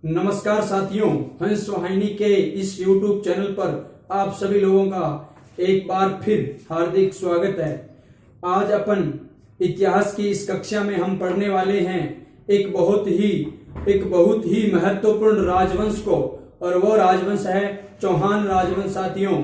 नमस्कार साथियों, हंस वाहिनी के इस YouTube चैनल पर आप सभी लोगों का एक बार फिर हार्दिक स्वागत है। आज अपन इतिहास की इस कक्षा में हम पढ़ने वाले हैं एक बहुत ही महत्वपूर्ण राजवंश को, और वो राजवंश है चौहान राजवंश। साथियों,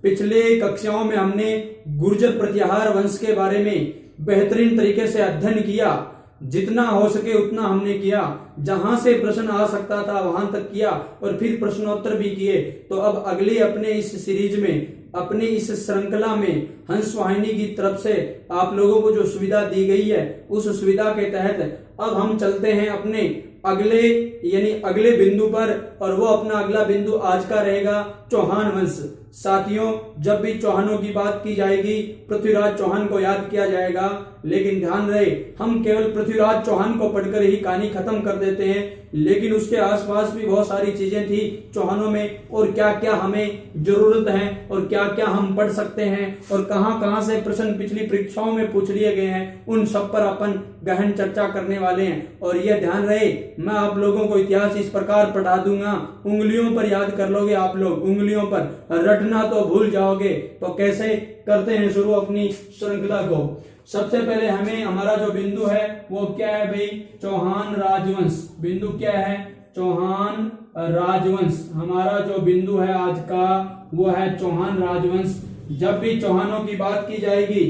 पिछले कक्षाओं में हमने गुर्जर प्रत्याहार वंश के बारे में बेहतरीन तरीके से अध्ययन किया। जितना हो सके उतना हमने किया, जहां से प्रश्न आ सकता था वहां तक किया, और फिर प्रश्नोत्तर भी किए। तो अब अगले अपने इस सीरीज में, अपने इस श्रृंखला में हंस वाहिनी की तरफ से आप लोगों को जो सुविधा दी गई है, उस सुविधा के तहत अब हम चलते हैं अपने अगले बिंदु पर, और वो अपना अगला बिंदु आज का रहेगा चौहान वंश। साथियों, जब भी चौहानों की बात की जाएगी पृथ्वीराज चौहान को याद किया जाएगा, लेकिन ध्यान रहे हम केवल पृथ्वीराज चौहान को पढ़कर ही कहानी खत्म कर देते हैं, लेकिन उसके आसपास भी बहुत सारी चीजें थी चौहानों में, और क्या क्या हमें जरूरत है और क्या क्या हम पढ़ सकते हैं, और कहां कहां से प्रश्न पिछली परीक्षाओं में पूछ लिए गए हैं, उन सब पर अपन गहन चर्चा करने वाले हैं। और यह ध्यान रहे, मैं आप लोगों को इतिहास इस प्रकार पढ़ा दूंगा, उंगलियों पर याद कर लोगे आप लोग, उंगलियों पर, रटना तो भूल जाओगे। तो कैसे करते हैं शुरू अपनी श्रृंखला को। सबसे पहले हमें हमारा जो बिंदु है वो क्या है भाई, चौहान राजवंश। बिंदु क्या है, चौहान राजवंश। हमारा जो बिंदु है आज का वो है चौहान राजवंश। जब भी चौहानों की बात की जाएगी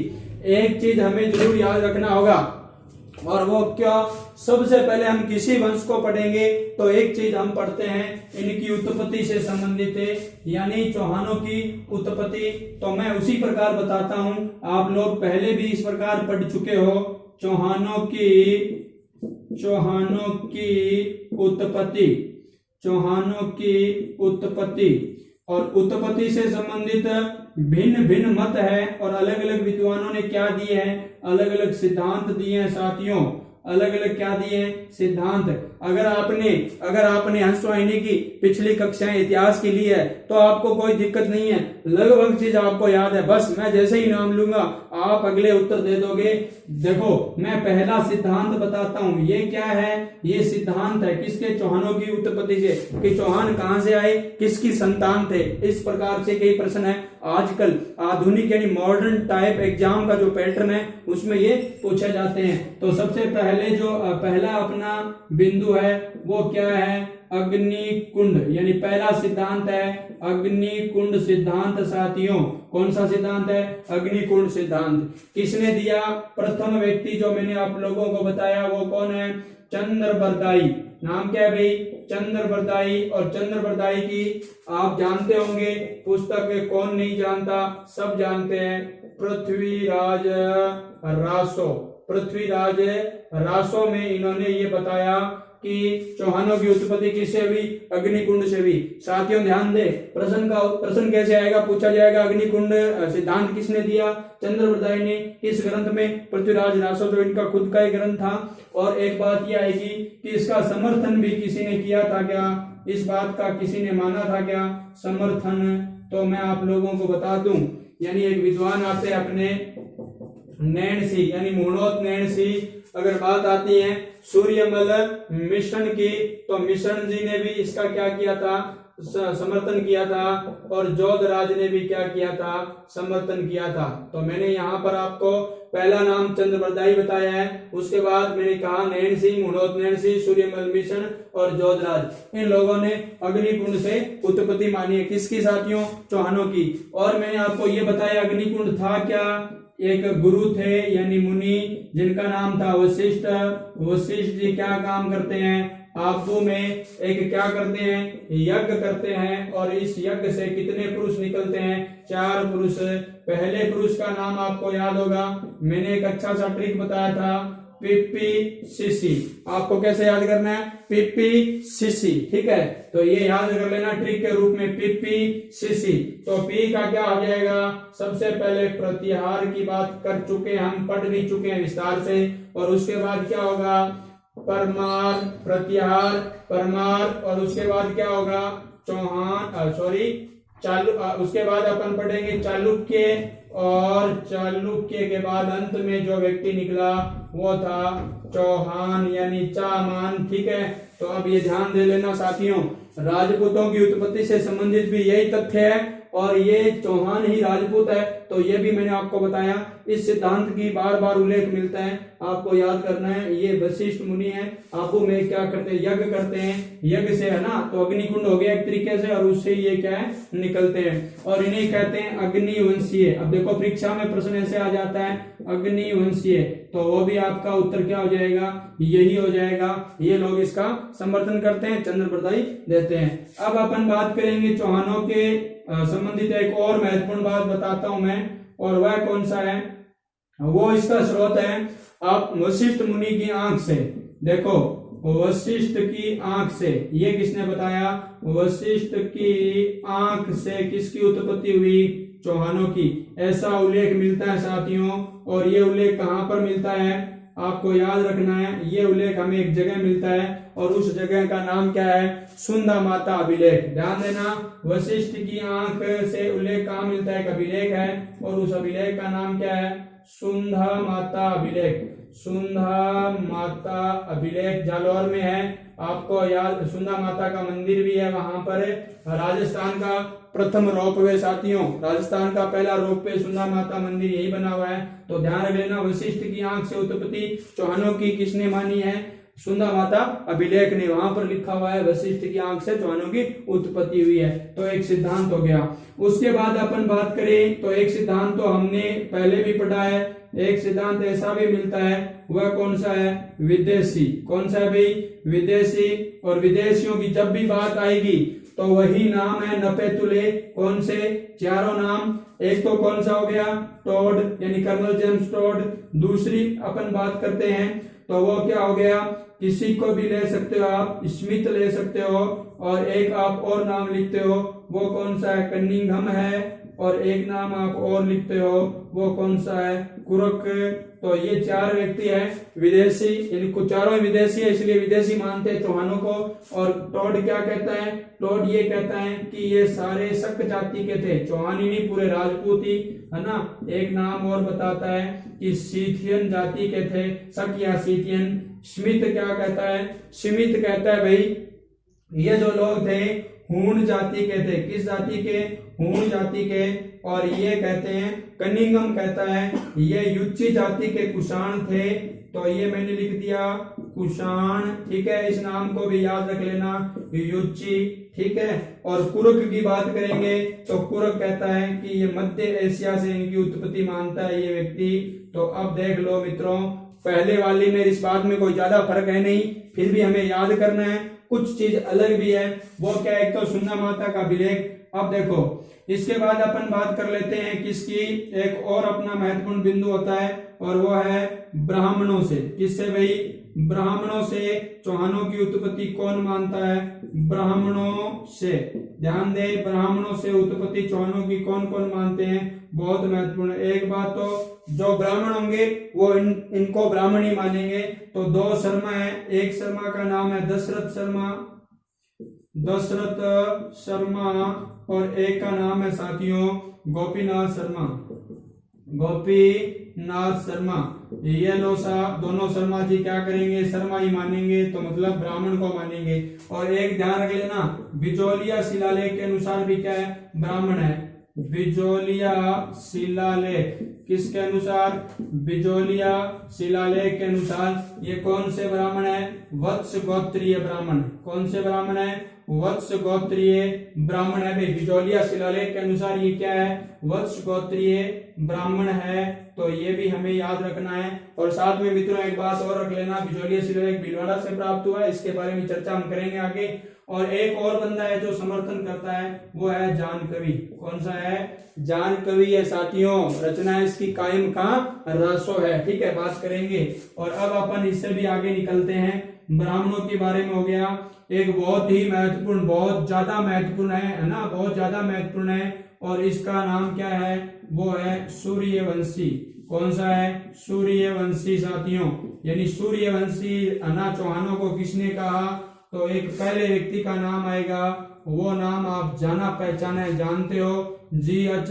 एक चीज हमें जरूर याद रखना होगा, और वो क्या, सबसे पहले हम किसी वंश को पढ़ेंगे तो एक चीज हम पढ़ते हैं इनकी उत्पत्ति से संबंधित है, यानी चौहानों की उत्पत्ति। तो मैं उसी प्रकार बताता हूं, आप लोग पहले भी इस प्रकार पढ़ चुके हो। चौहानों की उत्पत्ति, और उत्पत्ति से संबंधित भिन्न भिन्न मत है, और अलग अलग विद्वानों ने क्या दिए हैं, अलग अलग सिद्धांत दिए हैं। साथियों, अलग अलग क्या दिए हैं, सिद्धांत। अगर आपने हंस वाहिनी की पिछली कक्षाएं इतिहास की ली है तो आपको कोई दिक्कत नहीं है, लगभग चीज आपको याद है। बस मैं जैसे ही नाम लूंगा आप अगले उत्तर दे दोगे। देखो, मैं पहला सिद्धांत बताता हूं, ये क्या है, ये सिद्धांत है किसके, चौहानों की उत्पत्ति से, कि चौहान कहां से आए, किसकी संतान थे। इस प्रकार से कई प्रश्न है आजकल आधुनिक यानी मॉडर्न टाइप एग्जाम का जो पैटर्न है उसमें ये पूछे जाते हैं। तो सबसे पहले जो पहला अपना बिंदु है वो क्या है, अग्निकुंड, यानी पहला सिद्धांत है अग्निकुंड सिद्धांत। साथियों, कौन सा सिद्धांत है, अग्निकुंड सिद्धांत। किसने दिया, प्रथम व्यक्ति जो मैंने आप लोगों को बताया वो कौन है, चंद्रबरदाई। नाम क्या है भाई, चंद्रबरदाई। और चंद्रबरदाई की आप जानते होंगे पुस्तक, कौन नहीं जानता, सब जानते हैं, पृथ्वीराज रासो में इन्होंने ये बताया कि चौहानों की उत्पत्ति किससे हुई, अग्निकुंड से हुई। साथियों ध्यान दे, प्रश्न कैसे आएगा, पूछा जाएगा अग्निकुंड सिद्धांत किसने दिया, चंद्रबरदाई ने। किस ग्रंथ में, पृथ्वीराज रासो, जो इनका खुद का एक ग्रंथ था। और एक बात यह आएगी कि इसका समर्थन भी किसी ने किया था क्या, इस बात का किसी ने माना था क्या समर्थन। तो मैं आप लोगों को बता दूं, यानी एक विद्वान आते अपने नैणसी, यानी मुहूर्त नैणसी। अगर बात आती है सूर्यमल मिश्रण की, तो मिश्रण जी ने भी इसका क्या किया था, समर्थन किया था, और जोधराज ने भी क्या किया था, समर्थन किया था। तो मैंने यहाँ पर आपको पहला नाम चंद्रबरदाई बताया है, उसके बाद मैंने कहा नैणसी, मुहूर्त नैणसी, सूर्यमल मिश्रण और जोधराज। इन लोगों ने अग्निकुंड से उत्पत्ति मानी है। किसकी साथियों, चौहानों की। और मैंने आपको ये बताया अग्निकुंड था क्या, एक गुरु थे यानी मुनि, जिनका नाम था वशिष्ठ। वशिष्ठ जी क्या काम करते हैं, आबू में एक क्या करते हैं, यज्ञ करते हैं, और इस यज्ञ से कितने पुरुष निकलते हैं, 4 पुरुष। पहले पुरुष का नाम आपको याद होगा, मैंने एक अच्छा सा ट्रिक बताया था, पिपी सिसी। आपको कैसे याद करना है, पिपी सिसी, ठीक है। तो ये याद कर लेना ट्रिक के रूप में, पिपी सिसी। तो पी का क्या आ जाएगा, सबसे पहले प्रत्याहार की बात कर चुके हैं हम, पढ़ भी चुके हैं विस्तार से। और उसके बाद क्या होगा, परमार, प्रत्याहार, परमार। और उसके बाद क्या होगा, उसके बाद अपन पढ़ेंगे चालुक्य, और चालुक्य के बाद अंत में जो व्यक्ति निकला वो था चौहान यानी चामान। ठीक है, तो अब ये ध्यान दे लेना साथियों, राजपूतों की उत्पत्ति से संबंधित भी यही तथ्य है और ये चौहान ही राजपूत है, तो ये भी मैंने आपको बताया। इस सिद्धांत की बार बार उल्लेख मिलता है, आपको याद करना है। ये वशिष्ठ मुनि है, आपो में क्या करते हैं, यज्ञ करते हैं, यज्ञ से है ना, तो अग्निकुंड हो गया एक तरीके से, और उससे ये क्या है निकलते हैं, और इन्हें कहते हैं अग्निवंशीय। अब देखो परीक्षा में प्रश्न ऐसे आ जाता है अग्निवंशीय, तो वो भी आपका उत्तर क्या हो जाएगा, यही हो जाएगा। ये लोग इसका समर्थन करते हैं, चंद्र बधाई देते हैं। अब अपन बात करेंगे चौहानों के संबंधित एक और महत्वपूर्ण बात बताता हूं मैं, और वह कौन सा है, वो इसका स्रोत है आप वशिष्ठ मुनि की आंख से। देखो वशिष्ठ की आंख से, ये किसने बताया, वशिष्ठ की आंख से किसकी उत्पत्ति हुई, चौहानों की, ऐसा उल्लेख मिलता है साथियों। और ये उल्लेख कहां पर मिलता है, आपको याद रखना है, ये उल्लेख हमें एक जगह मिलता है और उस जगह का नाम क्या है, सुंधा माता अभिलेख। ध्यान देना, वशिष्ठ की आंख से उल्लेख कहां मिलता है, एक अभिलेख है, और उस अभिलेख का नाम क्या है, सुंधा माता अभिलेख। सुंधा माता अभिलेख जालौर में है, आपको याद, सुंधा माता का मंदिर भी है वहां पर। राजस्थान का प्रथम रोपवे साथियों, राजस्थान का पहला रोपवे सुंधा माता मंदिर यही बना हुआ है, तो ध्यान रख लेना। वशिष्ठ की आंख से उत्पत्ति चौहानों की किसने मानी है, सुंधा माता अभिलेख ने, वहां पर लिखा हुआ है वशिष्ठ की आंख से चौहानों की उत्पत्ति हुई है, तो एक सिद्धांत हो गया। उसके बाद अपन बात करें तो एक सिद्धांत तो हमने पहले भी पढ़ा है, एक सिद्धांत ऐसा भी मिलता है, वह कौन सा है, विदेशी। कौन सा है भाई, विदेशी। और विदेशियों की जब भी बात आएगी तो वही नाम है नपेतुले। कौन से, चारों नाम। एक तो कौन सा हो गया, टोड यानी कर्नल जेम्स टोड। दूसरी अपन बात करते हैं तो वो क्या हो गया, किसी को भी ले सकते हो आप, स्मिथ ले सकते हो, और एक आप और नाम लिखते हो, वो कौन सा है, कनिंघम है, और एक नाम आप और लिखते हो, वो कौन सा है, कुरक। तो ये चार व्यक्ति हैं विदेशी, यानी कुछ चारों विदेशी है, इसलिए विदेशी मानते हैं चौहानों को। और टोड क्या कहता है, टोड ये कहता है कि ये सारे शक जाति के थे, चौहान ही नहीं पूरे राजपूत ही है ना। एक नाम और बताता है कि सीथियन जाति के थे, शक या सीथियन। स्मिथ क्या कहता है, स्मिथ कहता है भाई ये जो लोग थे हूण जाति के थे, किस जाति के, हूण जाति के। और ये कहते हैं, कनिंगम कहता है ये युच्ची जाति के कुषाण थे, तो ये मैंने लिख दिया कुषाण। ठीक है, इस नाम को भी याद रख लेना, युच्ची। ठीक है, और कुरक की बात करेंगे तो कुरक कहता है कि ये मध्य एशिया से इनकी उत्पत्ति मानता है ये व्यक्ति। तो अब देख लो मित्रों, पहले वाली में इस बात में कोई ज्यादा फर्क है नहीं, फिर भी हमें याद करना है, कुछ चीज अलग भी है। वो क्या, एक तो सुंधा माता का अभिलेख। अब देखो इसके बाद अपन बात कर लेते हैं किसकी, एक और अपना महत्वपूर्ण बिंदु होता है, और वो है ब्राह्मणों से। किससे भाई, ब्राह्मणों से चौहानों की उत्पत्ति कौन मानता है, ब्राह्मणों से। ध्यान दे, ब्राह्मणों से उत्पत्ति चौहानों की कौन कौन मानते हैं, बहुत महत्वपूर्ण। एक बात तो जो ब्राह्मण होंगे वो इनको ब्राह्मण ही मानेंगे। तो दो शर्मा है, एक शर्मा का नाम है दशरथ शर्मा, दशरथ शर्मा, और एक का नाम है साथियों गोपीनाथ शर्मा, गोपीनाथ शर्मा। ये दोनों शर्मा जी क्या करेंगे, शर्मा ही मानेंगे, तो मतलब ब्राह्मण को मानेंगे। और एक ध्यान रख लेना, बिजोलिया शिलालेख के अनुसार भी क्या है, ब्राह्मण है। बिजोलिया शिलालेख किसके अनुसार, बिजोलिया शिलालेख के अनुसार ये कौन से ब्राह्मण है, वत्स गोत्रीय ब्राह्मण। कौन से ब्राह्मण है, वत्स गोत्रीय ब्राह्मण है भाई। बिजोलिया शिलालेख के अनुसार ये क्या है, वत्स गोत्रीय ब्राह्मण है, तो ये भी हमें याद रखना है। और साथ में मित्रों एक बात और रख लेना, बिजोलिया शिलालेख भीलवाड़ा से प्राप्त हुआ है, इसके बारे में चर्चा हम करेंगे आगे। और एक और बंदा है जो समर्थन करता है, वो है जानकवि। कौन सा है, जानकवि है साथियों। रचना इसकी कायम का रसो है, ठीक है, बात करेंगे। और अब अपन इससे भी आगे निकलते हैं, ब्राह्मणों के बारे में हो गया। एक बहुत ही महत्वपूर्ण, बहुत ज्यादा महत्वपूर्ण है ना, बहुत ज्यादा महत्वपूर्ण है, और इसका नाम क्या है, वो है सूर्यवंशी। कौन सा है, सूर्यवंशी साथियों। यानी सूर्यवंशी, अना चौहानों को किसने कहा, तो एक पहले व्यक्ति का नाम आएगा, वो नाम आप जाना पहचाने जानते हो, GH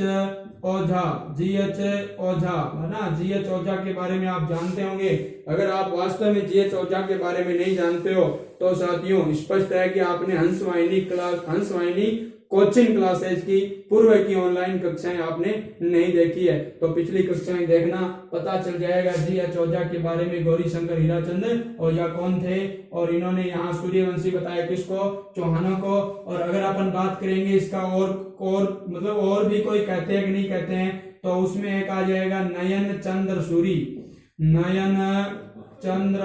ओझा, GH ओझा है ना। GH ओझा के बारे में आप जानते होंगे। अगर आप वास्तव में GH ओझा के बारे में नहीं जानते हो तो साथियों स्पष्ट है कि आपने हंसवाहिनी कोचिंग क्लासेज की पूर्व की ऑनलाइन कक्षाएं आपने नहीं देखी है, तो पिछली कक्षाएं देखना, पता चल जाएगा GH ओझा के बारे में। गौरीशंकर हीराचंद ओझा कौन थे, और इन्होंने यहाँ सूर्यवंशी बताया किसको, चौहानों को। और अगर अपन बात करेंगे इसका और मतलब और भी कोई कहते हैं कि नहीं कहते हैं, तो उसमें एक आ जाएगा नयन चंद्र सूरी, नयन चंद्र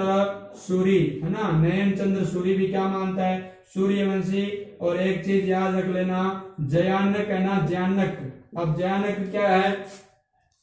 सूरी है ना। नयन चंद्र सूरी भी क्या मानता है, सूर्यवंशी। और एक चीज याद रख लेना, जयानक है ना, जयानक। अब जयानक क्या है,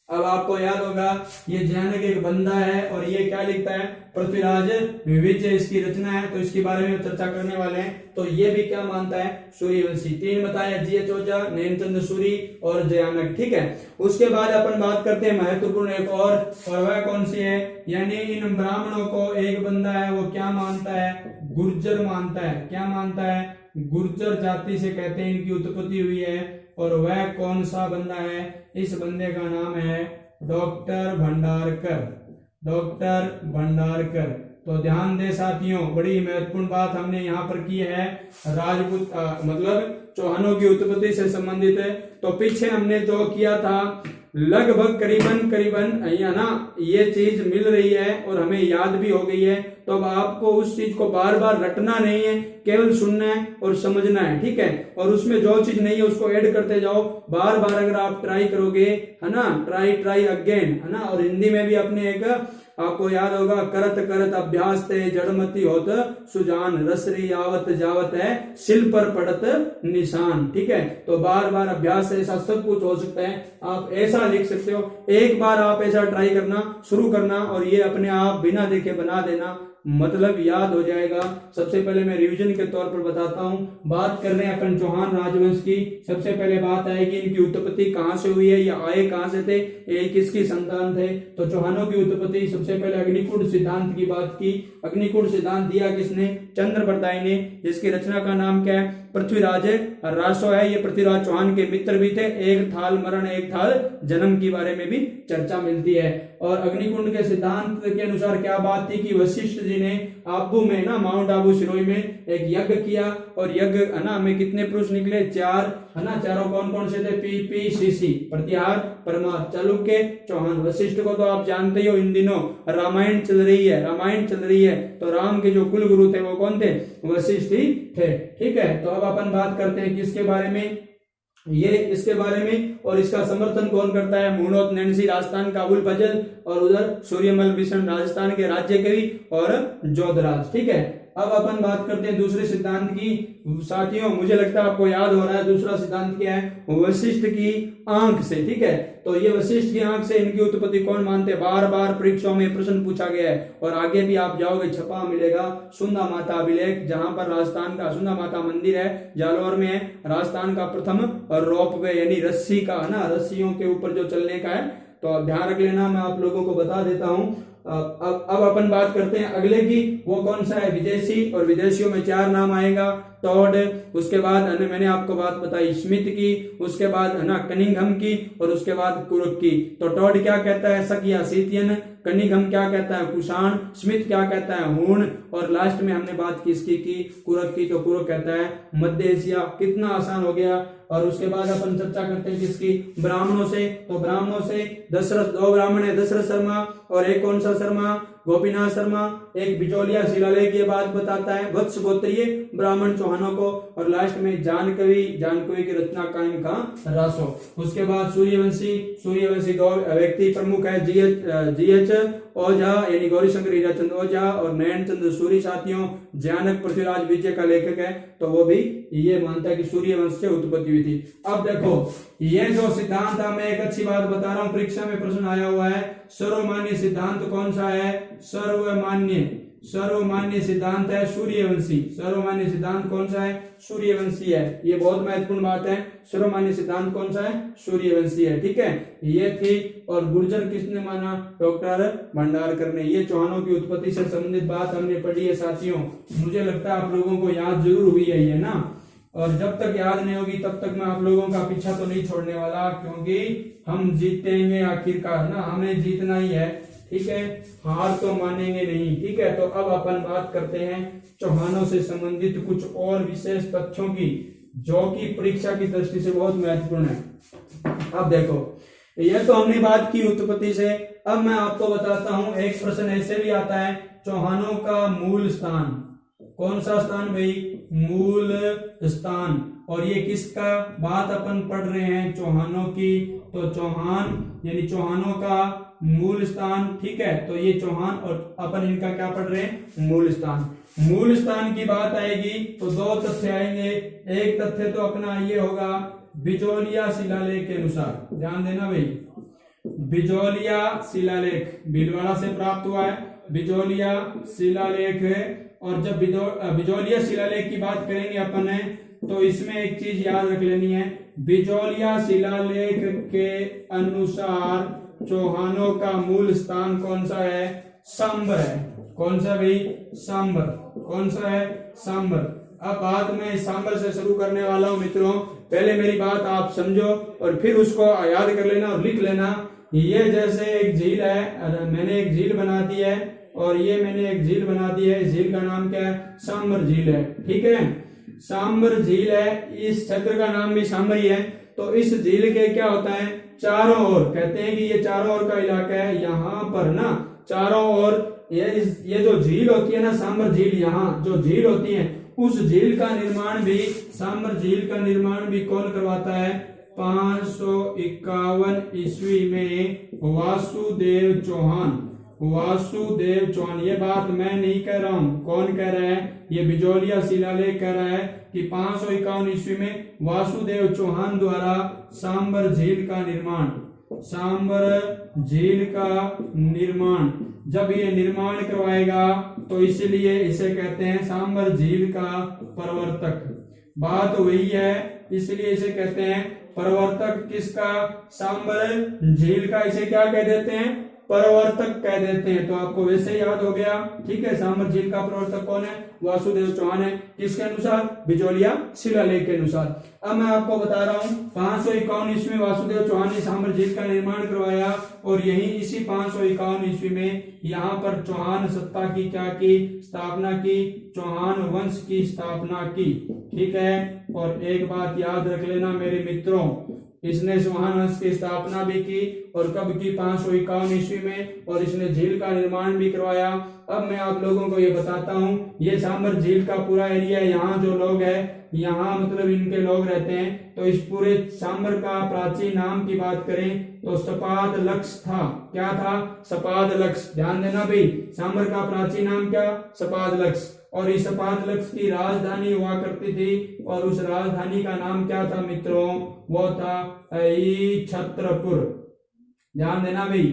अब आपको याद होगा ये जयानक एक बंदा है और ये क्या लिखता है, पृथ्वीराज विजय इसकी रचना है, तो इसके बारे में चर्चा करने वाले हैं। तो ये भी क्या मानता है, सूर्यवंशी। 3 बताया, GH ओझा, नयन चंद्र सूरी और जयानक, ठीक है। उसके बाद अपन बात करते हैं महत्वपूर्ण एक और वह कौन सी है, यानी इन ब्राह्मणों को एक बंदा है, वो क्या मानता है, गुर्जर मानता है। क्या मानता है, गुर्जर जाति से कहते हैं इनकी उत्पत्ति हुई है। और वह कौन सा बंदा है, इस बंदे का नाम है डॉक्टर भंडारकर, डॉक्टर भंडारकर। तो ध्यान दे साथियों, बड़ी महत्वपूर्ण बात हमने यहाँ पर की है, राजपूत मतलब चौहानों की उत्पत्ति से संबंधित है। तो पीछे हमने जो किया था लगभग करीबन या ना ये चीज मिल रही है और हमें याद भी हो गई है। तो अब आपको उस चीज को बार बार रटना नहीं है, केवल सुनना है और समझना है, ठीक है। और उसमें जो चीज नहीं है उसको ऐड करते जाओ बार बार। अगर आप ट्राई करोगे है ना, ट्राई अगेन है ना। और हिंदी में भी अपने एक आपको याद होगा, करत करत अभ्यास ते जड़मती होत सुजान, रसरी आवत जावत है शिल पर पड़त निशान, ठीक है। तो बार बार अभ्यास से ऐसा सब कुछ हो सकता है। आप ऐसा लिख सकते हो, एक बार आप ऐसा ट्राई करना, शुरू करना और ये अपने आप बिना देखे बना देना, मतलब याद हो जाएगा। सबसे पहले मैं रिवीजन के तौर पर बताता हूं। बात कर रहे हैं अपन चौहान राजवंश की। सबसे पहले बात आएगी इनकी उत्पत्ति कहां से हुई है या आए कहां से थे, ये किसकी संतान थे। तो चौहानों की उत्पत्ति सबसे पहले अग्निकुंड सिद्धांत की बात की। अग्निकुंड सिद्धांत दिया किसने, चंद्रप्रताई ने, जिसकी रचना का नाम क्या है, पृथ्वीराज रासो है। ये पृथ्वीराज चौहान के मित्र भी थे। एक थाल मरण एक थाल जन्म के बारे में भी चर्चा मिलती है। और अग्निकुंड के सिद्धांत के अनुसार क्या बात थी कि वशिष्ठ जी ने आबू में ना, माउंट आबू सिरोही में एक यज्ञ किया और यज्ञ है ना में कितने पुरुष निकले, 4 है ना। चारों कौन कौन से थे, PPCC, प्रतिहार, परमार, चालुक्य, चौहान। वशिष्ठ को तो आप जानते ही हो, इन दिनों रामायण चल रही है, तो राम के जो कुल गुरु थे वो कौन थे, वशिष्ठ ही थे, ठीक है। तो अब अपन बात करते हैं किसके बारे में, ये इसके बारे में। और इसका समर्थन कौन करता है, मुहूर्त नैन्सी राजस्थान का अबुल फजल, और उधर सूर्यमल भीषण राजस्थान के राज्य कवि और जोधराज, ठीक है। अब अपन बात करते हैं दूसरे सिद्धांत की। साथियों मुझे लगता है आपको याद हो रहा है दूसरा सिद्धांत क्या है, वशिष्ठ की आंख से, ठीक है। तो ये वशिष्ठ की आंख से इनकी उत्पत्ति कौन मानते, बार बार परीक्षाओं में प्रश्न पूछा गया है। और आगे भी आप जाओगे छपा मिलेगा, सुंदा माता अभिलेख, जहां पर राजस्थान का सुंदा माता मंदिर है, जालौर में है, राजस्थान का प्रथम रोप वे यानी रस्सी का है ना, रस्सियों के ऊपर जो चलने का है। तो ध्यान रख लेना, मैं आप लोगों को बता देता हूं। अब अपन बात करते हैं अगले की, वो कौन सा है, विदेशी। और विदेशियों में 4 नाम आएगा, टॉड, उसके बाद मैंने आपको बात बताई स्मिथ की, उसके बाद है ना कनिंघम की, और उसके बाद कुरुक की। तो टॉड क्या कहता है, शक या सीतियन, कनिंघम क्या कहता है, कुषाण, स्मिथ क्या कहता है, हूण, और लास्ट में हमने बात किसकी की, कुरक की। तो कुरक कहता है मध्य एशिया। कितना आसान हो गया। और उसके बाद अपन चर्चा करते हैं किसकी, ब्राह्मणों से। तो ब्राह्मणों से दशरथ, 2 ब्राह्मण है, दशरथ शर्मा और एक कौन सा शर्मा, गोपीनाथ शर्मा। एक बिचौलिया शिलालेख ये बात बताता है, वत्स गोत्रीय ब्राह्मण चौहानों को। और लास्ट में जानकवी की रचना का इनका रासो। उसके बाद सूर्यवंशी 2 व्यक्ति प्रमुख है, GH ओझा यानी गौरीशंकर हीराचंद ओझा और नयन चंद्र सूरी। साथियों जयानक पृथ्वीराज विजय का लेखक है, तो वो भी ये मानता है कि सूर्यवंश से उत्पत्ति हुई थी। अब देखो ये जो सिद्धांत है, मैं एक अच्छी बात बता रहा हूं, परीक्षा में प्रश्न आया हुआ है, सर्वमान्य सिद्धांत कौन सा है, सर्वमान्य सर्वमान्य सिद्धांत है सूर्यवंशी। सर्वमान्य सिद्धांत कौन सा है? सूर्यवंशी है। ये बहुत महत्वपूर्ण बात है। सर्वमान्य सिद्धांत कौन सा है? सूर्यवंशी है। ठीक है, ये थी। और गुर्जर किसने माना? डॉक्टर भंडारकर ने। ये चौहानों की उत्पत्ति से संबंधित बात हमने पढ़ी है साथियों। मुझे लगता है आप लोगों को याद जरूर हुई है ये ना। और जब तक याद नहीं होगी तब तक मैं आप लोगों का पीछा तो नहीं छोड़ने वाला, क्योंकि हम जीतेंगे आखिरकार ना, हमें जीतना ही है। ठीक है, हार तो मानेंगे नहीं। ठीक है, तो अब अपन बात करते हैं चौहानों से संबंधित कुछ और विशेष तथ्यों की, जो कि परीक्षा की दृष्टि से बहुत महत्वपूर्ण है। अब देखो, यह तो हमने बात की उत्पत्ति से। अब मैं आपको बताता हूं, एक प्रश्न ऐसे भी आता है, चौहानों का मूल स्थान। कौन सा स्थान भाई? मूल स्थान। और ये किसका बात अपन पढ़ रहे हैं? चौहानों की। तो चौहान यानी चौहानों का मूल स्थान। ठीक है, तो ये चौहान और अपन इनका क्या पढ़ रहे हैं? मूल स्थान। मूल स्थान की बात आएगी तो दो तथ्य आएंगे। एक तथ्य तो अपना ये होगा बिजोलिया शिलालेख के अनुसार। ध्यान देना भाई, बिजोलिया शिलालेख भीलवाड़ा से प्राप्त हुआ है। बिजोलिया शिलालेख है। और जब बिजोलिया शिलालेख की बात करेंगे अपन है, तो इसमें एक चीज याद रख लेनी है। बिजोलिया शिलालेख के अनुसार चौहानों का मूल स्थान कौन सा है? सांबर है। कौन सा भाई? सांबर। कौन सा है? सांबर। अब बात मैं सांबर से शुरू करने वाला हूं मित्रों। पहले मेरी बात आप समझो और फिर उसको याद कर लेना और लिख लेना। ये जैसे एक झील है, मैंने एक झील बना दी है और ये मैंने एक झील बना दी है। इस झील का नाम क्या है? सांबर झील है। ठीक है, सांबर झील है। इस क्षेत्र का नाम भी सांबर ही है। तो इस झील के क्या होता है? चारों ओर, कहते हैं कि ये चारों ओर का इलाका है। यहाँ पर ना चारों ओर ये जो झील होती है ना, सांबर झील, यहाँ जो झील होती है, उस झील का निर्माण भी, सांबर झील का निर्माण भी कौन करवाता है? 551 ईस्वी में वासुदेव चौहान। वासुदेव चौहान। ये बात मैं नहीं कह रहा हूं, कौन कह रहा है? ये बिजोलिया शिलालेख कह रहा है कि 551 ईस्वी में वासुदेव चौहान द्वारा सांबर झील का निर्माण, सांबर झील का निर्माण, जब ये निर्माण करवाएगा तो इसलिए इसे कहते हैं सांबर झील का प्रवर्तक। बात वही है, इसलिए इसे कहते हैं प्रवर्तक। किसका? सांबर झील का। इसे क्या कह देते हैं? प्रवर्तक कह देते हैं। तो आपको वैसे ही याद हो गया। ठीक है, सांबर झील का प्रवर्तक कौन है? वासुदेव चौहान है। किसके अनुसार? बिजोलिया शिलालेख के अनुसार। अब मैं आपको बता रहा हूं, 551 ईस्वी में वासुदेव चौहान ने सांबर झील का निर्माण करवाया और यही इसी 551 ईस्वी में यहाँ पर चौहान सत्ता की क्या की? स्थापना की। चौहान वंश की स्थापना की। ठीक है, और एक बात याद रख लेना मेरे मित्रों, इसने चौहान वंश की स्थापना भी की। और कब की? 551 ईस्वी में। और इसने झील का निर्माण भी करवाया। अब मैं आप लोगों को ये बताता हूँ, ये सांबर झील का पूरा एरिया, यहाँ जो लोग हैं, यहाँ मतलब इनके लोग रहते हैं। तो इस पूरे सांबर का प्राचीन नाम की बात करें तो सपाद लक्ष था। क्या था? सपाद लक्ष। ध्यान देना भाई, सांबर का प्राचीन नाम क्या? सपाद लक्ष। और इस सपाद लक्ष की राजधानी हुआ करती थी और उस राजधानी का नाम क्या था मित्रों? वो था छत्रपुर। ध्यान देना भाई,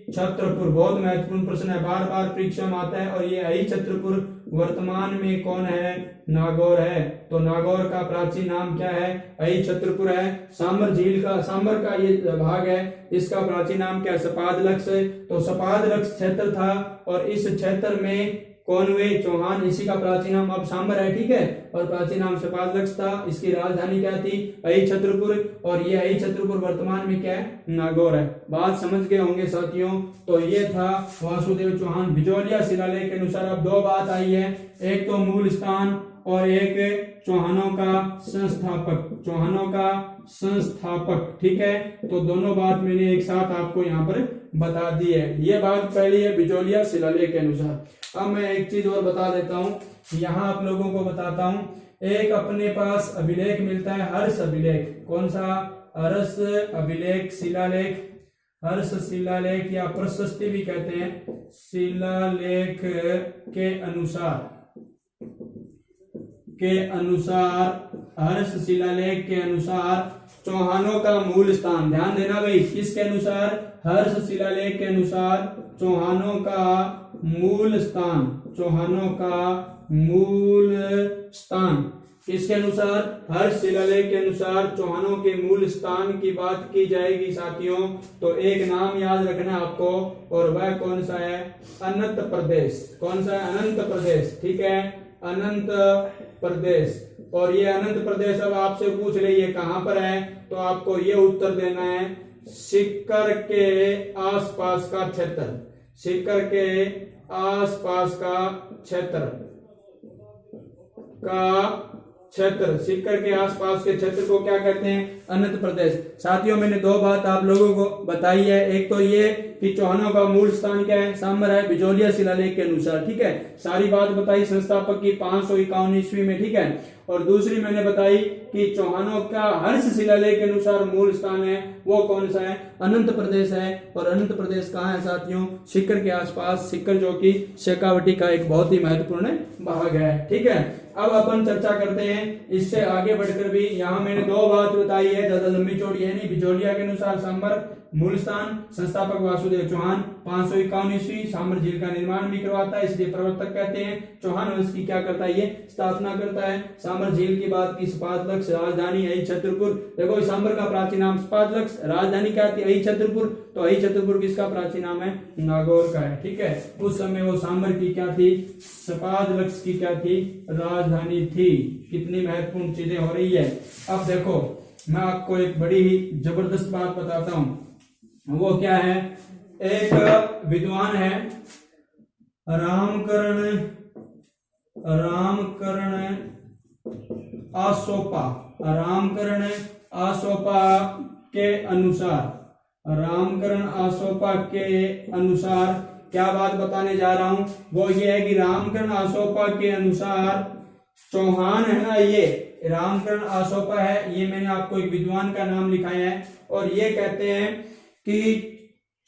छत्रपुर बहुत महत्वपूर्ण प्रश्न है, बार बार परीक्षा में आता है। और ये छत्रपुर वर्तमान में कौन है? नागौर है। तो नागौर का प्राचीन नाम क्या है? छत्रपुर है। सांबर झील का, सांबर का ये भाग है, इसका प्राचीन नाम क्या है? सपादलक्ष। तो सपादलक्ष क्षेत्र था और इस क्षेत्र में कौन हुए? चौहान। इसी का प्राचीन नाम अब सांबर है। ठीक है, और प्राचीन नाम सपादलक्ष था। इसकी राजधानी क्या थी? छत्रपुर। और ये छत्रपुर वर्तमान में क्या है? नागौर है। बात समझ गए होंगे साथियों। तो ये था वासुदेव चौहान। बिजोलिया शिलालेख के अनुसार अब दो बात आई है, एक तो मूल स्थान और एक चौहानों का संस्थापक। चौहानों का संस्थापक। ठीक है, तो दोनों बात मैंने एक साथ आपको यहाँ पर बता दी है। ये बात पहली है बिजोलिया शिलालेख के अनुसार। अब मैं एक चीज और बता देता हूँ, यहाँ आप लोगों को बताता हूँ। एक अपने पास अभिलेख मिलता है, हर्ष अभिलेख। कौन सा? हर्ष अभिलेख शिलालेख। हर्ष शिलालेख या प्रशस्ति भी कहते हैं। शिलालेख के अनुसार हर्ष शिलालेख के अनुसार चौहानों का मूल स्थान। ध्यान देना भाई, किसके अनुसार? हर्ष शिलालेख के अनुसार चौहानों का मूल स्थान, चौहानों का मूल स्थान। किसके अनुसार? हर्ष शिलालेख के अनुसार चौहानों के मूल स्थान की बात की जाएगी साथियों। तो एक नाम याद रखना है आपको, और वह कौन सा है? अनंत प्रदेश। कौन सा है? अनंत प्रदेश। ठीक है, अनंत प्रदेश। और ये अनंत प्रदेश अब आपसे पूछ रही है कहां पर है, तो आपको ये उत्तर देना है सीकर के आसपास का क्षेत्र। सीकर के आसपास का क्षेत्र सीकर के आसपास के क्षेत्र को क्या कहते हैं? अनंत प्रदेश। साथियों मैंने दो बात आप लोगों को बताई है, एक तो ये कि चौहानों का मूल स्थान क्या है? सांबर है, बिजोलिया शिलालेख के अनुसार। ठीक है, सारी बात बताई संस्थापक की 551 ईस्वी में। ठीक है, और दूसरी मैंने बताई कि चौहानों का हर्ष शिलालेख के अनुसार मूल स्थान है वो कौन सा है? अनंत प्रदेश है। और अनंत प्रदेश कहाँ है साथियों? सीकर के आसपास। सीकर जो कि शेखावटी का एक बहुत ही महत्वपूर्ण भाग है। ठीक है, अब अपन चर्चा करते हैं इससे आगे बढ़कर भी। यहाँ मैंने दो बात बताई है, ज्यादा लंबी चौड़ी है नहीं। बिजोलिया के अनुसार सांबर मूल स्थान, संस्थापक वासुदेव चौहान, 551 ईस्वी, सांबर झील का निर्माण भी करवाता है, इसलिए प्रवर्तक कहते हैं। चौहान वंश की क्या करता है? ये स्थापना करता है। सांबर झील की बात की, सपाटलक्स, राजधानी अहि छत्रपुर। देखो सांबर का प्राचीन नाम सपाटलक्स, राजधानी क्या थी? अहि छत्रपुर। तो अहि छत्रपुर किसका प्राचीन नाम है? नागौर का है। ठीक है, उस समय वो सांबर की क्या थी? सपाटलक्स की क्या थी? राजधानी थी। कितनी महत्वपूर्ण चीजें हो रही है। अब देखो मैं आपको एक बड़ी ही जबरदस्त बात बताता हूं, वो क्या है? एक विद्वान है रामकरण आसोपा। रामकरण आसोपा के अनुसार क्या बात बताने जा रहा हूं, वो ये है कि रामकरण आसोपा के अनुसार चौहान है ना, ये रामकरण आसोपा है, ये मैंने आपको एक विद्वान का नाम लिखाया है। और ये कहते हैं कि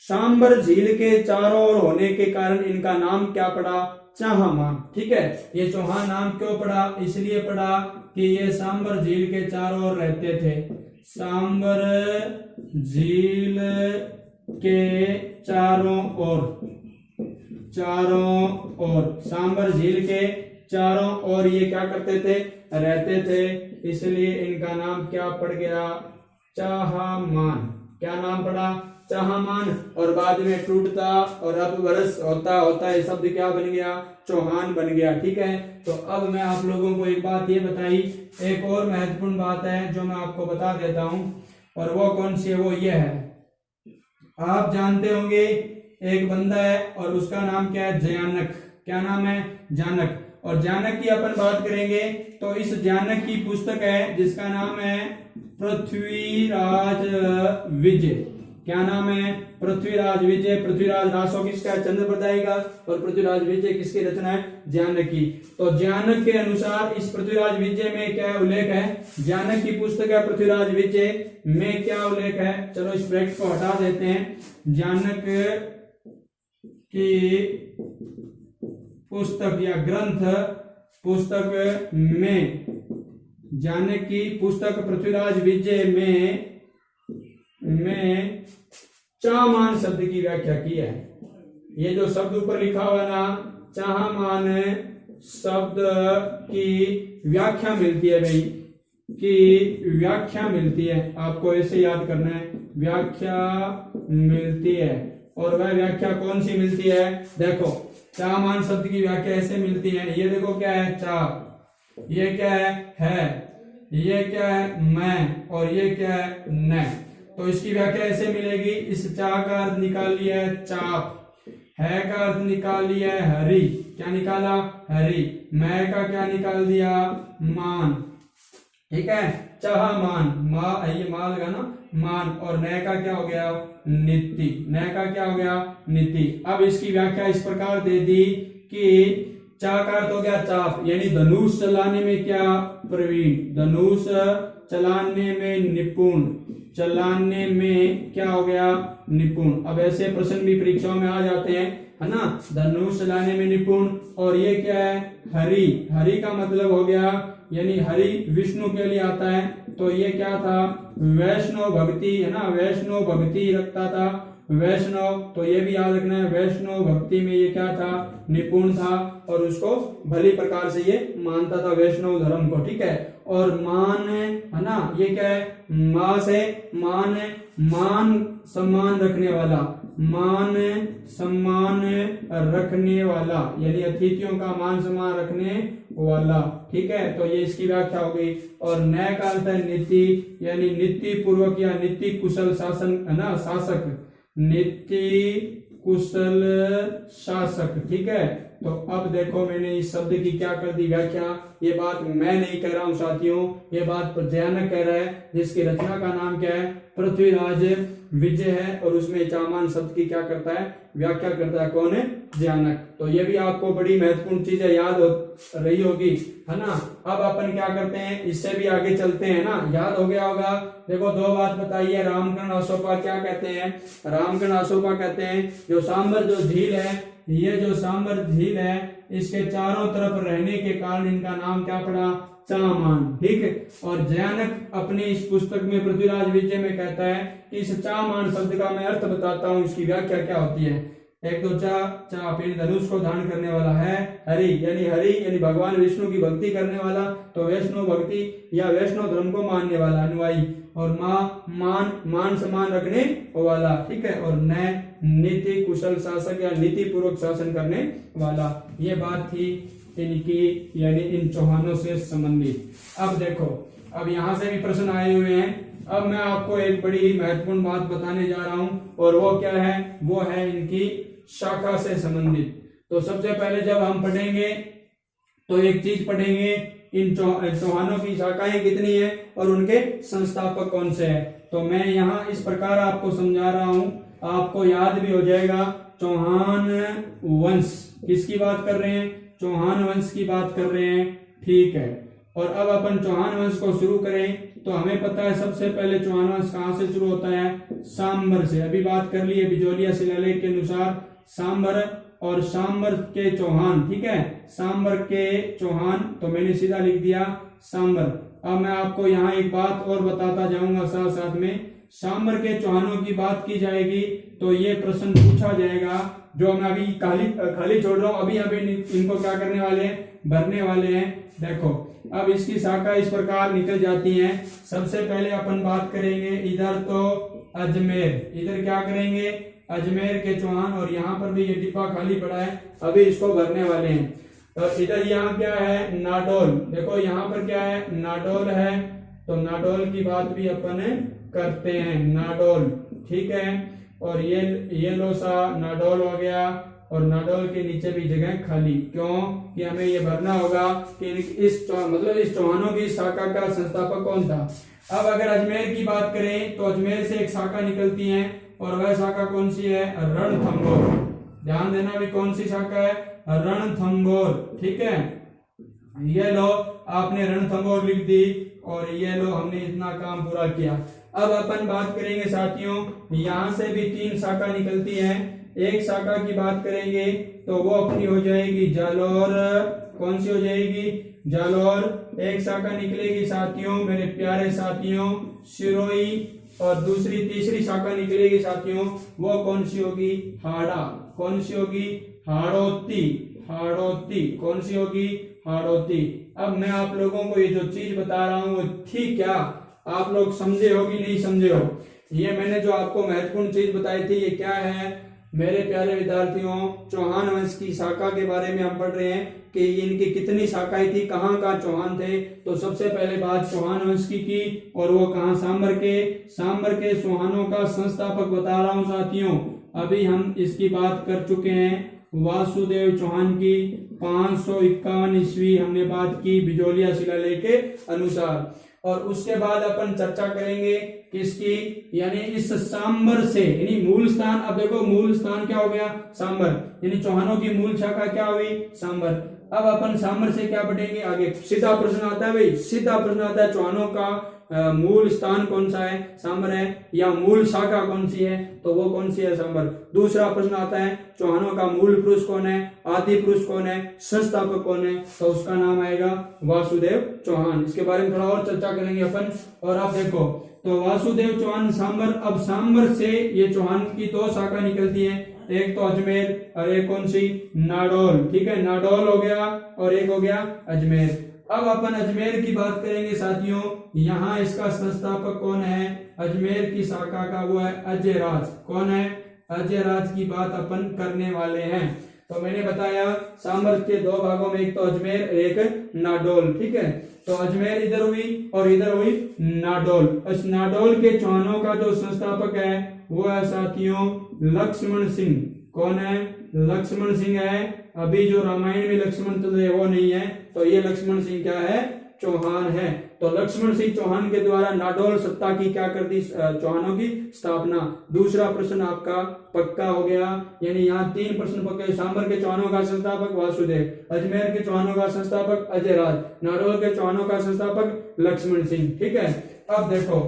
सांबर झील के चारों ओर होने के कारण इनका नाम क्या पड़ा? चाहामान। ठीक है, ये चौहान नाम क्यों पड़ा? इसलिए पड़ा कि ये सांबर झील के चारों ओर रहते थे। सांबर झील के चारों ओर सांबर झील के चारों ओर ये क्या करते थे? रहते थे, इसलिए इनका नाम क्या पड़ गया? चाहामान। क्या नाम पड़ा? चाहामान। और बाद में टूटता और अब वर्ष होता है शब्द क्या बन गया? चौहान बन गया। ठीक है, तो अब मैं आप लोगों को एक बात ये बताई, एक और महत्वपूर्ण बात है जो मैं आपको बता देता हूं, और वो कौन सी है? वो ये है, आप जानते होंगे एक बंदा है और उसका नाम क्या है? जानक। क्या नाम है? जानक। और जानक की अपन बात करेंगे तो इस जानक की पुस्तक है जिसका नाम है पृथ्वीराज विजय। क्या नाम है? पृथ्वीराज विजय। पृथ्वीराज रासो किसका है? चंद्रप्रदाय का। और पृथ्वीराज विजय किसकी रचना है? जानक की। तो जानक के अनुसार इस पृथ्वीराज विजय में क्या उल्लेख है? जानक की पुस्तक है पृथ्वीराज विजय में क्या उल्लेख है? चलो इस ब्रैकेट को हटा देते हैं। जानक की पुस्तक या ग्रंथ पुस्तक में, जानक की पुस्तक पृथ्वीराज विजय में चाहमान शब्द की व्याख्या की है। ये जो शब्द ऊपर लिखा हुआ ना, चाहमान शब्द की व्याख्या मिलती है भाई, की व्याख्या मिलती है। आपको ऐसे याद करना है, व्याख्या मिलती है। और वह व्याख्या कौन सी मिलती है? देखो चाहमान शब्द की व्याख्या ऐसे मिलती है। ये देखो क्या है? चाह। ये क्या है? ये क्या है? मैं। और ये क्या है? न। तो इसकी व्याख्या ऐसे मिलेगी। इस चाह का अर्थ निकाल लिया है चाप, है का अर्थ निकाल लिया है हरी। क्या निकाला? हरी। मैं का क्या निकाल दिया? मान। ठीक है, चाह मान, ये मा लगा ना, मान। और नय का क्या हो गया? नीति। नय का क्या हो गया? नीति। अब इसकी व्याख्या इस प्रकार दे दी कि चा का अर्थ हो गया चाप, यानी धनुष चलाने में क्या? प्रवीण। धनुष चलाने में निपुण। चलाने में क्या हो गया? निपुण। अब ऐसे प्रश्न भी परीक्षाओं में आ जाते हैं, है ना? धनुष चलाने में निपुण। और ये क्या है? हरि। हरि का मतलब हो गया, यानी हरि विष्णु के लिए आता है। तो ये क्या था? वैष्णव भक्ति, है ना? वैष्णव भक्ति रखता था। वैष्णव, तो ये भी याद रखना है, वैष्णव भक्ति में ये क्या था, निपुण था और उसको भली प्रकार से ये मानता था वैष्णव धर्म को, ठीक है। और मान है ना, ये क्या है, मास है, मान है, मान सम्मान रखने वाला, मान सम्मान रखने वाला, यानी अतिथियों का मान सम्मान रखने वाला, ठीक है। तो ये इसकी व्याख्या हो गई। और न्याय का अर्थ है नीति, यानी नीति पूर्वक या नीति कुशल शासन, है ना, शासक, नीति कुशल शासक, ठीक है। तो अब देखो मैंने इस शब्द की क्या कर दी व्याख्या, ये बात मैं नहीं कह रहा हूं साथियों, ये बात जयानक कह रहा है, जिसकी रचना का नाम क्या है, पृथ्वीराज विजय है, और उसमें चामान शब्द की क्या करता है, व्याख्या करता है, कौन है, जयानक। तो ये भी आपको बड़ी महत्वपूर्ण चीज है, याद हो रही होगी, है ना। अब अपन क्या करते हैं, इससे भी आगे चलते हैं ना, याद हो गया होगा। देखो दो बात बताइए, रामकर्ण अशोका क्या कहते हैं, रामकर्ण अशोका कहते हैं जो सांबर जो झील है, ये जो सांबर झील है, इसके चारों तरफ रहने के कारण इनका नाम क्या पड़ा, चामान, ठीक है। और जयानक अपनी इस पुस्तक में पृथ्वीराज विजय में कहता है कि इस चामान शब्द का मैं अर्थ बताता हूं, इसकी व्याख्या क्या होती है। एक तो चा फिर धनुष को धारण करने वाला है, हरि यानी भगवान विष्णु की भक्ति करने वाला, तो वैष्णव भक्ति या वैष्णव धर्म को मानने वाला अनुयायी, और मान सम्मान रखने वाला, ठीक है। और नय नीति कुशल शासक या नीति पूर्वक शासन करने वाला। ये बात थी इनकी, यानी इन चौहानों से संबंधित। अब देखो, अब यहां से भी प्रश्न आए हुए हैं। अब मैं आपको एक बड़ी महत्वपूर्ण बात बताने जा रहा हूं, और वो क्या है, वो है इनकी शाखा से संबंधित। तो सबसे पहले जब हम पढ़ेंगे तो एक चीज पढ़ेंगे, इन चौहानों की शाखाएं कितनी है और उनके संस्थापक कौन से हैं। तो मैं यहाँ इस प्रकार आपको समझा रहा हूं, आपको याद भी हो जाएगा। चौहान वंश किसकी बात कर रहे हैं, चौहान वंश की बात कर रहे हैं, ठीक है। और अब अपन चौहान वंश को शुरू करें तो हमें पता है सबसे पहले चौहान वंश कहां से शुरू होता है, सांबर से। अभी बात कर ली है बिजोलिया शिलालेख के अनुसार सांबर, और सांबर के चौहान, ठीक है, सांबर के चौहान, तो मैंने सीधा लिख दिया सांबर। अब मैं आपको यहाँ एक बात और बताता जाऊंगा साथ साथ में, सांबर के चौहानों की बात की जाएगी तो ये प्रश्न पूछा जाएगा, जो मैं अभी खाली छोड़ रहा हूं, अभी इनको क्या करने वाले हैं, भरने वाले हैं। देखो अब इसकी शाखा इस प्रकार निकल जाती है। सबसे पहले अपन बात करेंगे इधर, तो अजमेर, इधर क्या करेंगे, अजमेर के चौहान, और यहाँ पर भी ये डिब्बा खाली पड़ा है, अभी इसको भरने वाले हैं। तो इधर यहाँ क्या है, नाडोल, देखो यहाँ पर क्या है, नाडोल है, तो नाडोल की बात भी अपन करते हैं, नाडोल, ठीक है। और ये लो सा नाडोल हो गया, और नाडोल के नीचे भी जगह खाली, क्यों कि हमें ये भरना होगा कि इस चौहानों की शाखा का संस्थापक कौन था। अब अगर अजमेर की बात करें तो अजमेर से एक शाखा निकलती है, और वह शाखा कौन सी है, रणथंभौर। ध्यान देना भी कौन सी शाखा है, रणथंभौर, ठीक है। ये लो आपने रणथंभौर लिख दी, और ये लो हमने इतना काम पूरा किया। अब अपन बात करेंगे साथियों, यहाँ से भी 3 शाखा निकलती है। एक शाखा की बात करेंगे तो वो अपनी हो जाएगी जालौर, कौन सी हो जाएगी, जालौर। एक शाखा निकलेगी साथियों, मेरे प्यारे साथियों, सिरोही। और तीसरी शाखा निकलेगी साथियों, वो कौन सी होगी, हाड़ा, कौन सी होगी, हाड़ौती, कौन सी होगी, हाड़ौती। अब मैं आप लोगों को ये जो चीज बता रहा हूँ वो थी क्या, आप लोग समझे हो कि नहीं समझे हो। ये मैंने जो आपको महत्वपूर्ण चीज बताई थी, ये क्या है मेरे प्यारे विद्यार्थियों, चौहान वंश की शाखा के बारे में हम पढ़ रहे हैं कि इनकी कितनी शाखाएं थी, कहाँ कहाँ चौहान थे। तो सबसे पहले बात चौहान वंश की, और वो कहाँ, सांबर के चौहानों का संस्थापक बता रहा हूँ साथियों। अभी हम इसकी बात कर चुके हैं, वासुदेव चौहान की 551 ईस्वी हमने बात की बिजोलिया शिलालेख के अनुसार। और उसके बाद अपन चर्चा करेंगे किसकी, यानी इस सांबर से, यानी मूल स्थान। अब देखो मूल स्थान क्या हो गया, सांबर, यानी चौहानों की मूल शाखा क्या हुई, सांबर। अब अपन सांबर से क्या पढ़ेंगे आगे, सीधा प्रश्न आता है भाई, सीधा प्रश्न आता है चौहानों का मूल स्थान कौन सा है, सांबर है, या मूल शाखा कौन सी है, तो वो कौन सी है, सांबर। दूसरा प्रश्न आता है चौहानों का मूल पुरुष कौन है, आदि पुरुष कौन है, संस्थापक कौन है, तो उसका नाम आएगा वासुदेव चौहान। इसके बारे में थोड़ा और चर्चा करेंगे अपन। और आप देखो तो वासुदेव चौहान सांबर, अब सांबर से ये चौहान की दो शाखा निकलती है, एक तो अजमेर और एक कौन सी, नाडोल, ठीक है, नाडोल हो गया और एक हो गया अजमेर। अब अपन अजमेर की बात करेंगे साथियों, यहाँ इसका संस्थापक कौन है, अजमेर की शाखा का वो है अजयराज, कौन है, अजयराज की बात अपन करने वाले हैं। तो मैंने बताया सांबर के दो भागों में, एक तो अजमेर एक नाडोल, ठीक है, तो अजमेर इधर हुई और इधर हुई नाडोल। इस नाडोल के चौहानों का जो संस्थापक है वो है साथियों लक्ष्मण सिंह, कौन है, लक्ष्मण सिंह है। अभी जो रामायण में लक्ष्मण चल रहे वो नहीं है, तो ये लक्ष्मण सिंह क्या है, चौहान है। तो लक्ष्मण सिंह चौहान के द्वारा नाडोल सत्ता की क्या कर दी, चौहानों की स्थापना। दूसरा प्रश्न आपका पक्का हो गया, यानी यहाँ 3 प्रश्न पक्के। सांबर के चौहानों का संस्थापक वासुदेव, अजमेर के चौहानों का संस्थापक अजयराज, नाडोल के चौहानों का संस्थापक लक्ष्मण सिंह, ठीक है। अब देखो,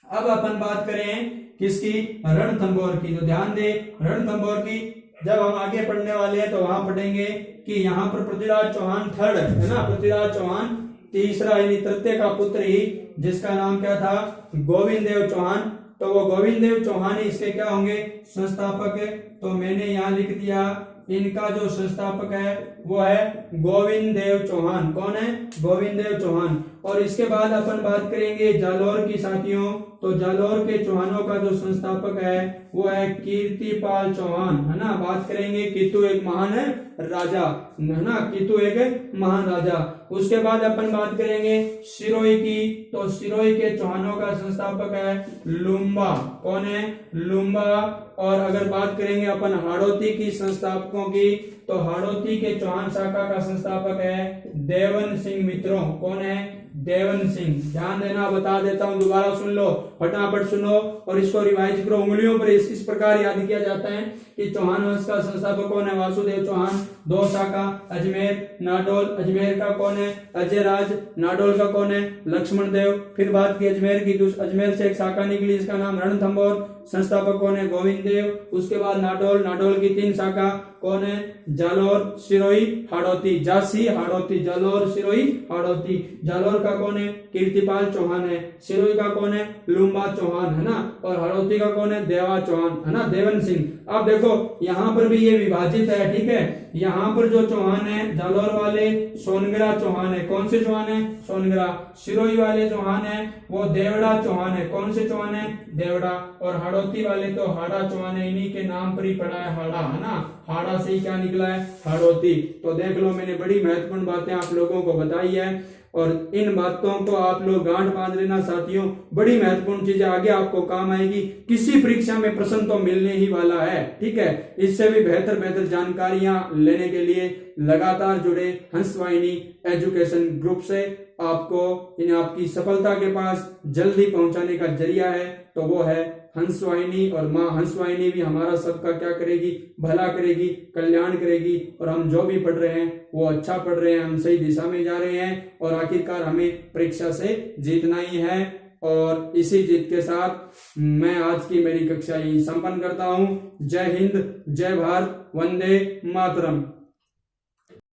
अब अपन बात करें किसकी, रणथंभौर की। तो ध्यान दे, रणथंभौर की जब हम आगे पढ़ने वाले हैं तो वहां पढ़ेंगे कि यहाँ पर पृथ्वीराज चौहान थर्ड है ना, पृथ्वीराज चौहान तीसरा, यानी तृतीय का पुत्र ही, जिसका नाम क्या था, गोविंद देव चौहान। तो वो गोविंद देव चौहान ही इसके क्या होंगे, संस्थापक है। तो मैंने यहाँ लिख दिया इनका जो संस्थापक है वो है गोविंद देव चौहान, कौन है, गोविंद देव चौहान। और इसके बाद अपन बात करेंगे जालौर की साथियों। तो जालौर के चौहानों का जो संस्थापक है वो है कीर्तिपाल चौहान, है ना। बात करेंगे कीतु एक महान राजा, है ना, कीतु एक महान राजा। उसके बाद अपन बात करेंगे सिरोही की। तो सिरोही के चौहानों का संस्थापक है लुम्बा, कौन है, लुम्बा। और अगर बात करेंगे अपन हाड़ौती की संस्थापकों की, तो हाड़ौती के चौहान शाखा का संस्थापक है देवन सिंह मित्रों, कौन है, देवन सिंह। ध्यान देना, बता देता हूं, दोबारा सुन लो, फटाफट सुनो और इसको रिवाइज करो। उंगलियों पर इस प्रकार याद किया जाता है कि चौहान वंश का संस्थापक कौन है, वासुदेव चौहान, दो शाखा अजमेर नाडोल, अजमेर का कौन है, अजयराज, नाडोल का कौन है, लक्ष्मण देव। फिर बात की अजमेर की, अजमेर से एक शाखा निकली जिसका नाम रणथंभौर, संस्थापक कौन है, गोविंद देव। उसके बाद नाडोल, नाडोल की 3 शाखा कौन है, जालौर, सिरोही, हाड़ौती, झांसी, हाड़ौती, जालौर, सिरोही, हाड़ौती। जालौर का कौन है, कीर्तिपाल चौहान है। सिरोही का कौन है, लुम्बा चौहान, है ना। और हाड़ौती का कौन है, देवा चौहान, है ना, देवन सिंह। अब देखो यहाँ पर भी ये विभाजित है, ठीक है। यहाँ पर जो चौहान है जालौर वाले सोनगरा चौहान है, कौन से चौहान है, सोनगरा। सिरोही वाले चौहान है वो देवड़ा चौहान है, कौन से चौहान है, देवड़ा। और हाड़ौती वाले तो हाड़ा चौहान है, इन्हीं के नाम पर ही पड़ा है हाड़ा, है ना, हाड़ा से ही क्या निकला है, हाड़ौती। तो देख लो, मैंने बड़ी महत्वपूर्ण बातें आप लोगों को बताई है और इन बातों को आप लोग गांठ बांध लेना साथियों, बड़ी महत्वपूर्ण चीज आगे आपको काम आएगी। किसी परीक्षा में प्रश्न तो मिलने ही वाला है, ठीक है। इससे भी बेहतर जानकारियां लेने के लिए लगातार जुड़े हंसवाहिनी एजुकेशन ग्रुप से। आपको इन आपकी सफलता के पास जल्दी पहुंचाने का जरिया है तो वो है हंसवाहिनी। और माँ हंसवाहिनी भी हमारा सबका क्या करेगी, भला करेगी, कल्याण करेगी। और हम जो भी पढ़ रहे हैं वो अच्छा पढ़ रहे हैं, हम सही दिशा में जा रहे हैं और आखिरकार हमें परीक्षा से जीतना ही है। और इसी जीत के साथ मैं आज की मेरी कक्षा यही संपन्न करता हूँ। जय हिंद, जय भारत, वंदे मातरम।